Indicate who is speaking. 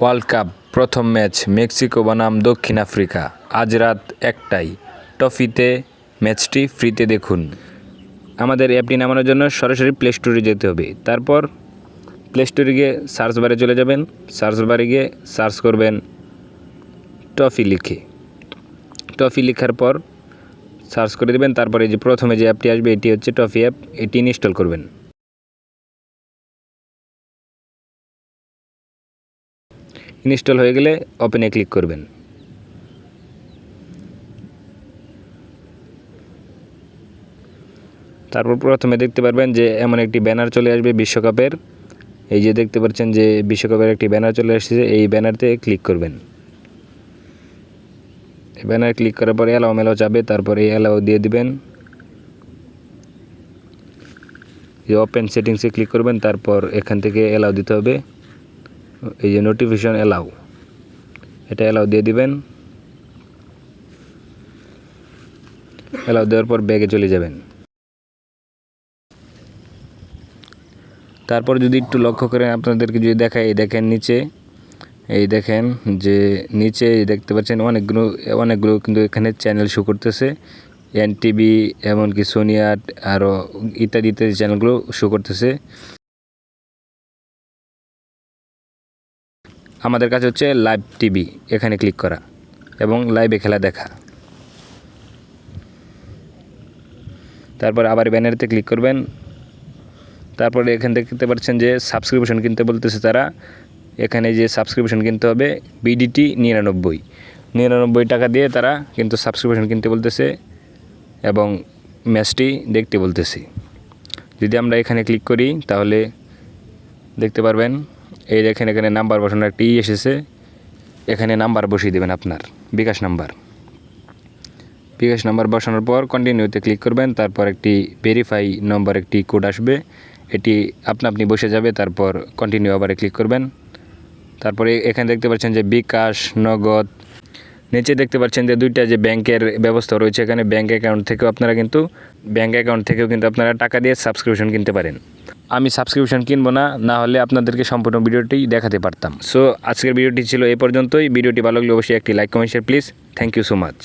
Speaker 1: World cup প্রথম match Mexico বনাম দক্ষিণ আফ্রিকা, আজ রাত 1টায়। টফিতে ম্যাচটি ফ্রিতে দেখুন। আমাদের অ্যাপটি নামানোর জন্য সরাসরি প্লে স্টোরে যেতে হবে। তারপর প্লে স্টোরে গিয়ে সার্চ বারে চলে যাবেন। সার্চ বারে গিয়ে সার্চ করবেন টফি লিখে। টফি লেখার পর সার্চ করে দেবেন। তারপরে যে প্রথমে যে অ্যাপটি আসবে এটি হচ্ছে টফি অ্যাপ, এটি ইনস্টল করবেন। ইনস্টল হয়ে গেলে ওপেনে ক্লিক করবেন। তারপর প্রথমে দেখতে পারবেন যে এমন একটি ব্যানার চলে আসবে বিশ্বকাপের। এই যে দেখতে পাচ্ছেন যে বিশ্বকাপের একটি ব্যানার চলে আসছে, এই ব্যানারতে ক্লিক করবেন। এই ব্যানার ক্লিক করার পরে অ্যালাও মেলাও যাবে, তারপরে এই অ্যালাও দিয়ে দিবেন। যে ওপেন সেটিংসে ক্লিক করবেন, তারপর এখান থেকে অ্যালাও দিতে হবে। এই যে নোটিফিকেশন অ্যালাও, এটা অ্যালাও দিয়ে দিবেন। অ্যালাও দেওয়ার পর ব্যাগে চলে যাবেন। তারপর যদি একটু লক্ষ্য করেন, আপনাদেরকে যদি দেখায়, এই দেখেন নিচে, এই দেখেন যে নিচে দেখতে পাচ্ছেন অনেকগুলো কিন্তু এখানে চ্যানেল শো করতেছে। এনটিভি, এমনকি সোনি আট, আরও ইত্যাদি ইত্যাদি চ্যানেলগুলো শো করতেছে। আমাদের কাছে হচ্ছে লাইভ টিভি, এখানে ক্লিক করা এবং লাইভে খেলা দেখা। তারপর আবার ব্যানারেতে ক্লিক করবেন। তারপরে এখান থেকে দেখতে পাচ্ছেন যে সাবস্ক্রিপশন কিনতে বলতেছে তারা। এখানে যে সাবস্ক্রিপশন কিনতে হবে বিডিটি 99 টাকা দিয়ে তারা কিন্তু সাবস্ক্রিপশন কিনতে বলতেছে এবং ম্যাচটি দেখতে বলতেছে। যদি আমরা এখানে ক্লিক করি তাহলে দেখতে পারবেন, এই দেখেন এখানে নাম্বার বসানোর একটি এসেছে। এখানে নাম্বার বসিয়ে দেবেন, আপনার বিকাশ নাম্বার বসানোর পর কন্টিনিউতে ক্লিক করবেন। তারপর একটি ভেরিফাই নম্বর একটি কোড আসবে, এটি আপনি বসে যাবে। তারপর কন্টিনিউ আবারে ক্লিক করবেন। তারপরে এখানে দেখতে পাচ্ছেন যে বিকাশ, নগদ। নিচে দেখতে পাচ্ছেন যে দুইটা যে ব্যাংকের ব্যবস্থা রয়েছে, এখানে ব্যাংক অ্যাকাউন্ট থেকেও কিন্তু আপনারা টাকা দিয়ে সাবস্ক্রিপশন কিনতে পারেন। আমি সাবস্ক্রিপশন কিনবো না হলে আপনাদেরকে সম্পূর্ণ ভিডিওটি দেখাতে পারতাম। সো আজকের ভিডিওটি ছিল এই পর্যন্তই। ভিডিওটি ভালো লাগলে অবশ্যই একটি like, comment, share please. Thank you so much.